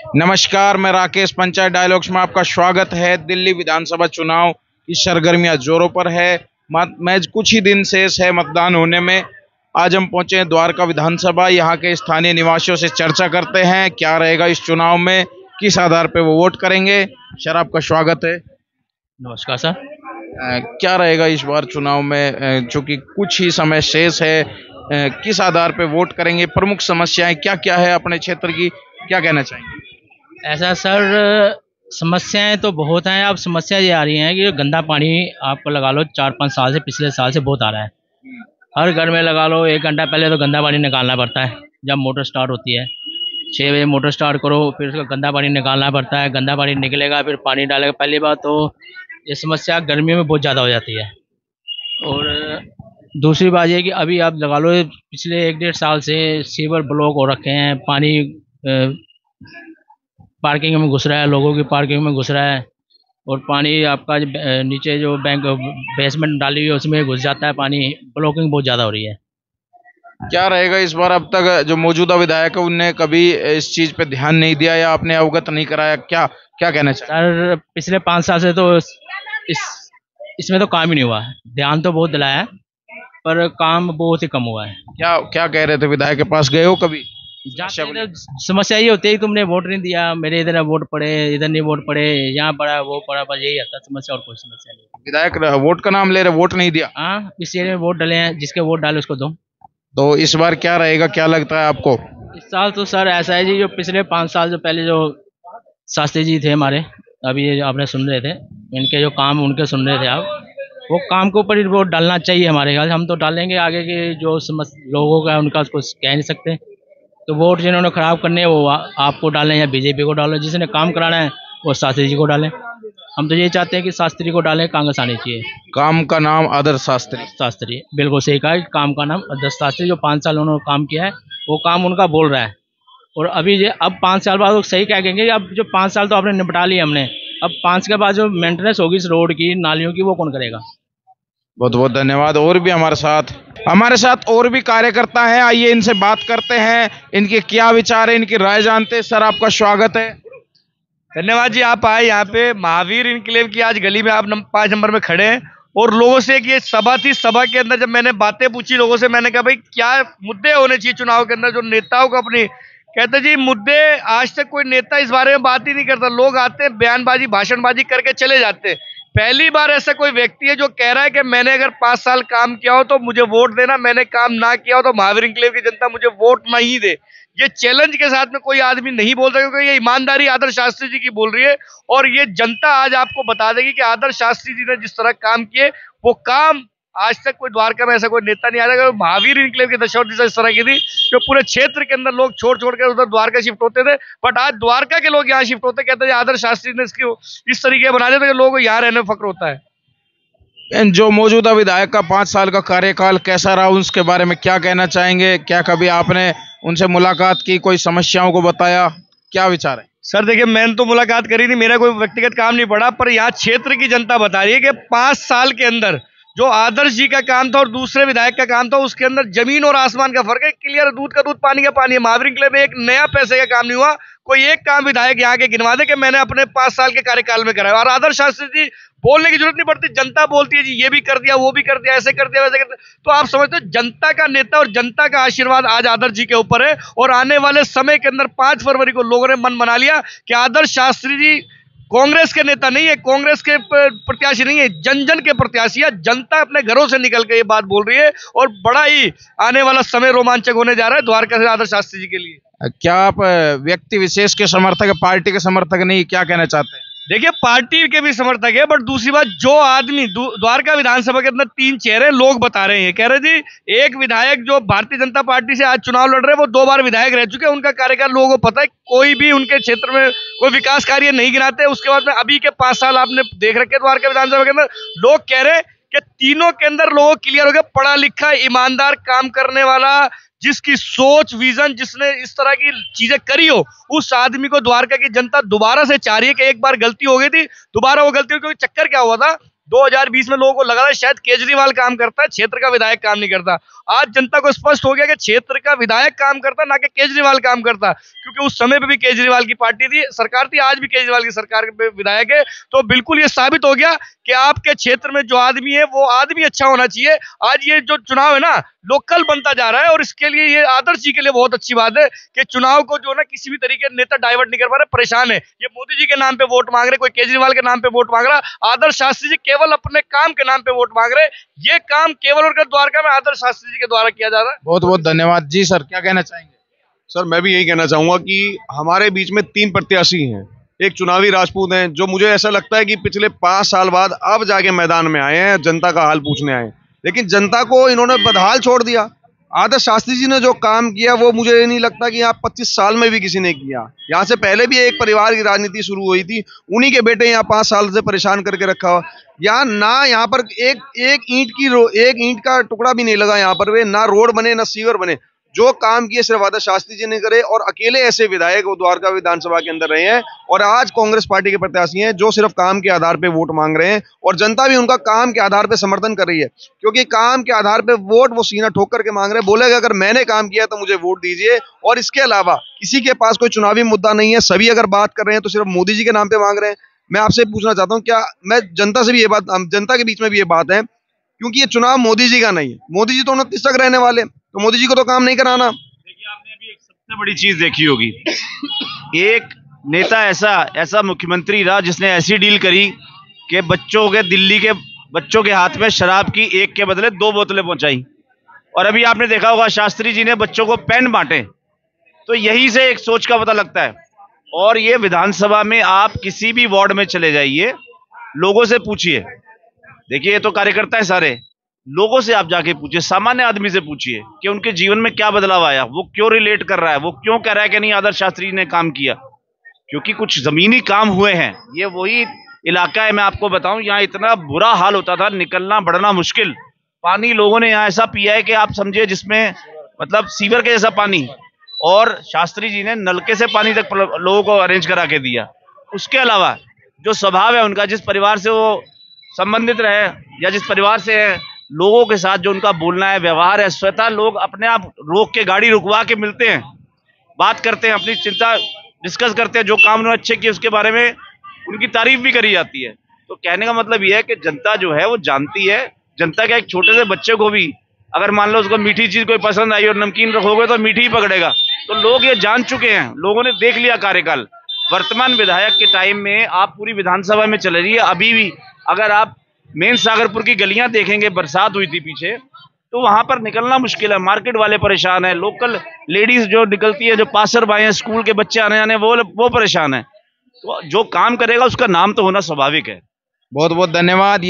नमस्कार, मैं राकेश। पंचायत डायलॉग्स में आपका स्वागत है। दिल्ली विधानसभा चुनाव की सरगर्मियां जोरों पर है। मैं कुछ ही दिन शेष है मतदान होने में। आज हम पहुंचे हैं द्वारका विधानसभा। यहाँ के स्थानीय निवासियों से चर्चा करते हैं क्या रहेगा इस चुनाव में, किस आधार पर वो वोट करेंगे। सर, आपका स्वागत है। नमस्कार सर। क्या रहेगा इस बार चुनाव में, चूंकि कुछ ही समय शेष है, किस आधार पर वोट करेंगे, प्रमुख समस्याएं क्या क्या है अपने क्षेत्र की, क्या कहना चाहेंगे? ऐसा सर, समस्याएं तो बहुत हैं। अब समस्या ये आ रही है कि गंदा पानी आपको लगा लो 4-5 साल से, पिछले साल से बहुत आ रहा है। हर घर में लगा लो 1 घंटा पहले तो गंदा पानी निकालना पड़ता है। जब मोटर स्टार्ट होती है 6 बजे मोटर स्टार्ट करो, फिर उसका गंदा पानी निकालना पड़ता है। गंदा पानी निकलेगा फिर पानी डालेगा। पहली बात तो ये समस्या गर्मियों में बहुत ज़्यादा हो जाती है। और दूसरी बात ये कि अभी आप लगा लो पिछले 1-1.5 साल से सीवर ब्लॉक हो रखे हैं। पानी पार्किंग में घुस रहा है, लोगों की पार्किंग में घुस रहा है। और पानी आपका नीचे जो बैंक बेसमेंट डाली हुई है उसमें घुस जाता है पानी। ब्लॉकिंग बहुत ज़्यादा हो रही है। क्या रहेगा इस बार? अब तक जो मौजूदा विधायक है उनने कभी इस चीज पे ध्यान नहीं दिया या आपने अवगत नहीं कराया, क्या क्या कहना चाहिए? सर, पिछले 5 साल से तो इसमें तो काम ही नहीं हुआ है। ध्यान तो बहुत दिलाया है पर काम बहुत ही कम हुआ है। क्या क्या कह रहे थे? विधायक के पास गए हो कभी? जाते हैं तो समस्या ये होती है कि तुमने वोट नहीं दिया, मेरे इधर वोट पड़े, इधर नहीं वोट पड़े, यहाँ पड़ा वो पड़ा, बस यही आता है समस्या, और कोई समस्या नहीं। विधायक वोट का नाम ले रहे, वोट नहीं दिया। हाँ, इस एरिया में वोट डले हैं, जिसके वोट डाले उसको दो। तो इस बार क्या रहेगा, क्या लगता है आपको? इस साल तो सर ऐसा है जी, जो पिछले 5 साल जो पहले जो शास्त्री जी थे हमारे, अभी ये आपने सुन रहे थे, इनके जो काम उनके सुन रहे थे आप, वो काम के ऊपर ही वोट डालना चाहिए हमारे ख्याल से। हम तो डालेंगे, आगे के जो लोगों का उनका उसको कह नहीं सकते। तो वोट जिन्होंने खराब करने हैं वो आपको डालें या बीजेपी को डालें, जिसने काम कराना है वो शास्त्री जी को डालें। हम तो ये चाहते हैं कि शास्त्री को डालें, कांग्रेस आनी चाहिए। काम का नाम आदर्श शास्त्री। शास्त्री बिल्कुल सही कहा, काम का नाम आदर्श शास्त्री। जो 5 साल उन्होंने काम किया है वो काम उनका बोल रहा है। और अभी ये अब 5 साल बाद वो सही क्या कहेंगे, अब जो 5 साल तो आपने निपटा लिया हमने, अब 5 के बाद जो मेंटेनेंस होगी इस रोड की, नालियों की, वो कौन करेगा? बहुत बहुत धन्यवाद। और भी हमारे साथ और भी कार्यकर्ता हैं, आइए इनसे बात करते हैं, इनके क्या विचार है, इनकी राय जानते हैं। सर, आपका स्वागत है। धन्यवाद जी, आप आए यहाँ पे महावीर इनक्लेव की आज गली में आप 5 नंबर में खड़े हैं। और लोगों से एक ये सभा थी, सभा के अंदर जब मैंने बातें पूछी लोगों से, मैंने कहा भाई क्या मुद्दे होने चाहिए चुनाव के अंदर जो नेताओं को अपनी, कहते जी मुद्दे, आज तक कोई नेता इस बारे में बात ही नहीं करता। लोग आते हैं बयानबाजी भाषणबाजी करके चले जाते हैं। पहली बार ऐसा कोई व्यक्ति है जो कह रहा है कि मैंने अगर 5 साल काम किया हो तो मुझे वोट देना, मैंने काम ना किया हो तो महावीर इनक्लेव की जनता मुझे वोट नहीं दे। ये चैलेंज के साथ में कोई आदमी नहीं बोलता, क्योंकि ये ईमानदारी आदर्श शास्त्री जी की बोल रही है। और ये जनता आज आपको बता देगी कि आदर्श शास्त्री जी ने जिस तरह काम किए वो काम आज तक कोई द्वारका में ऐसा कोई नेता नहीं आ रहा। महावीर इनक्लेव की दशा इस तरह की थी जो पूरे क्षेत्र के अंदर लोग छोड़ छोड़ कर उधर द्वारका शिफ्ट होते थे, बट आज द्वारका के लोग यहाँ शिफ्ट होते, कहते हैं आदर्श शास्त्री ने इसकी इस तरीके बना दिया कि लोगों को यहाँ रहने में फक्र होता है। जो मौजूदा विधायक का 5 साल का कार्यकाल कैसा रहा, उसके बारे में क्या कहना चाहेंगे? क्या कभी आपने उनसे मुलाकात की, कोई समस्याओं को बताया, क्या विचार है? सर देखिए, मैंने तो मुलाकात करी नहीं, मेरा कोई व्यक्तिगत काम नहीं पड़ा, पर यहाँ क्षेत्र की जनता बता रही है कि 5 साल के अंदर जो आदर्श जी का काम था और दूसरे विधायक का काम था, उसके अंदर जमीन और आसमान का फर्क है। क्लियर, दूध का दूध पानी का पानी है। महावीर इनक्लेव में एक नया पैसे का काम नहीं हुआ। कोई एक काम विधायक यहाँ के गिनवा दे कि मैंने अपने 5 साल के कार्यकाल में कराया। और आदर्श शास्त्री जी बोलने की जरूरत नहीं पड़ती, जनता बोलती है जी ये भी कर दिया, वो भी कर दिया, ऐसे कर दिया, वैसे कर दिया। तो आप समझते हो जनता का नेता और जनता का आशीर्वाद आज आदर्श जी के ऊपर है। और आने वाले समय के अंदर 5 फरवरी को लोगों ने मन बना लिया कि आदर्श शास्त्री जी कांग्रेस के नेता नहीं है, कांग्रेस के प्रत्याशी नहीं है, जन जन के प्रत्याशी है। जनता अपने घरों से निकल के ये बात बोल रही है और बड़ा ही आने वाला समय रोमांचक होने जा रहा है द्वारका से आदर्श शास्त्री जी के लिए। क्या आप व्यक्ति विशेष के समर्थक है, पार्टी के समर्थक नहीं, क्या कहना चाहते हैं? देखिए, पार्टी के भी समर्थक है, बट दूसरी बात जो आदमी द्वारका विधानसभा के अंदर 3 चेहरे लोग बता रहे हैं, कह रहे जी एक विधायक जो भारतीय जनता पार्टी से आज चुनाव लड़ रहे हैं वो 2 बार विधायक रह चुके हैं, उनका कार्यकाल लोगों को पता है, कोई भी उनके क्षेत्र में कोई विकास कार्य नहीं गिनाते। उसके बाद में अभी के 5 साल आपने देख रखे द्वारका विधानसभा के अंदर, लोग कह रहे हैं कि तीनों के अंदर लोगों क्लियर हो गया, पढ़ा लिखा ईमानदार काम करने वाला, जिसकी सोच विजन, जिसने इस तरह की चीजें करी हो, उस आदमी को द्वारका की जनता दोबारा से चाह रही है कि एक बार गलती हो गई थी, दोबारा वो गलती हो। क्योंकि चक्कर क्या हुआ था, 2020 में लोगों को लगा था शायद केजरीवाल काम करता है, क्षेत्र का विधायक काम नहीं करता। आज जनता को स्पष्ट हो गया कि क्षेत्र का विधायक काम करता, ना कि केजरीवाल काम करता, क्योंकि उस समय पे भी केजरीवाल की पार्टी थी, सरकार थी, आज भी केजरीवाल की सरकार पे विधायक है। तो बिल्कुल ये साबित हो गया कि आपके क्षेत्र में जो आदमी है वो आदमी अच्छा होना चाहिए। आज ये जो चुनाव है ना, लोकल बनता जा रहा है, और इसके लिए ये आदर्श जी के लिए बहुत अच्छी बात है कि चुनाव को जो ना किसी भी तरीके नेता डाइवर्ट नहीं कर पा रहे, परेशान है। ये मोदी जी के नाम पे वोट मांग रहे, कोई केजरीवाल के नाम पे वोट मांग रहा, आदर्श शास्त्री जी केवल अपने काम के नाम पे वोट मांग रहे। ये काम केवल और द्वारका में आदर्श शास्त्री जी के द्वारा किया जा रहा है। बहुत बहुत धन्यवाद जी। सर क्या कहना चाहेंगे? सर मैं भी यही कहना चाहूंगा कि हमारे बीच में 3 प्रत्याशी हैं। एक चुनावी राजपूत हैं, जो मुझे ऐसा लगता है कि पिछले 5 साल बाद अब जाके मैदान में आए हैं, जनता का हाल पूछने आए, लेकिन जनता को इन्होंने बदहाल छोड़ दिया। आदर्श शास्त्री जी ने जो काम किया वो मुझे नहीं लगता कि यहाँ 25 साल में भी किसी ने किया। यहाँ से पहले भी एक परिवार की राजनीति शुरू हुई थी, उन्हीं के बेटे यहाँ 5 साल से परेशान करके रखा हुआ। यहाँ ना यहाँ पर एक ईंट का टुकड़ा भी नहीं लगा यहाँ पर, वे ना रोड बने ना सीवर बने। जो काम किए सिर्फ आदर्श शास्त्री जी ने करे, और अकेले ऐसे विधायक वो द्वारका विधानसभा के अंदर रहे हैं, और आज कांग्रेस पार्टी के प्रत्याशी हैं जो सिर्फ काम के आधार पे वोट मांग रहे हैं, और जनता भी उनका काम के आधार पे समर्थन कर रही है, क्योंकि काम के आधार पे वोट वो सीना ठोक करके मांग रहे हैं। बोलेगा अगर मैंने काम किया तो मुझे वोट दीजिए, और इसके अलावा किसी के पास कोई चुनावी मुद्दा नहीं है। सभी अगर बात कर रहे हैं तो सिर्फ मोदी जी के नाम पे मांग रहे हैं। मैं आपसे पूछना चाहता हूँ, क्या मैं जनता से भी ये बात, जनता के बीच में भी ये बात है, क्योंकि ये चुनाव मोदी जी का नहीं है, मोदी जी तो 29 तक रहने वाले, तो मोदी जी को तो काम नहीं कराना। देखिए, आपने अभी एक सबसे बड़ी चीज देखी होगी, एक नेता ऐसा मुख्यमंत्री रहा जिसने ऐसी डील करी कि दिल्ली के बच्चों के हाथ में शराब की 1 के बदले 2 बोतलें पहुंचाई। और अभी आपने देखा होगा शास्त्री जी ने बच्चों को पेन बांटे। तो यही से एक सोच का पता लगता है। और ये विधानसभा में आप किसी भी वार्ड में चले जाइए, लोगों से पूछिए। देखिए, ये तो कार्यकर्ता है सारे, लोगों से आप जाके पूछिए, सामान्य आदमी से पूछिए कि उनके जीवन में क्या बदलाव आया, वो क्यों रिलेट कर रहा है, वो क्यों कह रहा है कि नहीं आदर्श शास्त्री जी ने काम किया। क्योंकि कुछ जमीनी काम हुए हैं। ये वही इलाका है, मैं आपको बताऊं, यहाँ इतना बुरा हाल होता था, निकलना बढ़ना मुश्किल। पानी लोगों ने यहाँ ऐसा पिया है कि आप समझिए, जिसमें मतलब सीवर के जैसा पानी, और शास्त्री जी ने नलके से पानी तक लोगों को अरेंज करा के दिया। उसके अलावा जो स्वभाव है उनका, जिस परिवार से वो संबंधित रहे या जिस परिवार से है, लोगों के साथ जो उनका बोलना है, व्यवहार है, स्वतः लोग अपने आप रोक के, गाड़ी रुकवा के मिलते हैं, बात करते हैं, अपनी चिंता डिस्कस करते हैं, जो काम उन्होंने अच्छे किए उसके बारे में उनकी तारीफ भी करी जाती है। तो कहने का मतलब यह है कि जनता जो है वो जानती है। जनता के एक छोटे से बच्चे को भी अगर मान लो उसको मीठी चीज कोई पसंद आई और नमकीन रखोगे तो मीठी ही पकड़ेगा। तो लोग ये जान चुके हैं, लोगों ने देख लिया कार्यकाल। वर्तमान विधायक के टाइम में आप पूरी विधानसभा में चले रही है, अभी भी अगर आप मेन सागरपुर की गलियां देखेंगे, बरसात हुई थी पीछे, तो वहां पर निकलना मुश्किल है। मार्केट वाले परेशान है, लोकल लेडीज जो निकलती है, जो पासर भाई हैं, स्कूल के बच्चे आने जाने, वो परेशान है। तो जो काम करेगा उसका नाम तो होना स्वाभाविक है। बहुत बहुत धन्यवाद।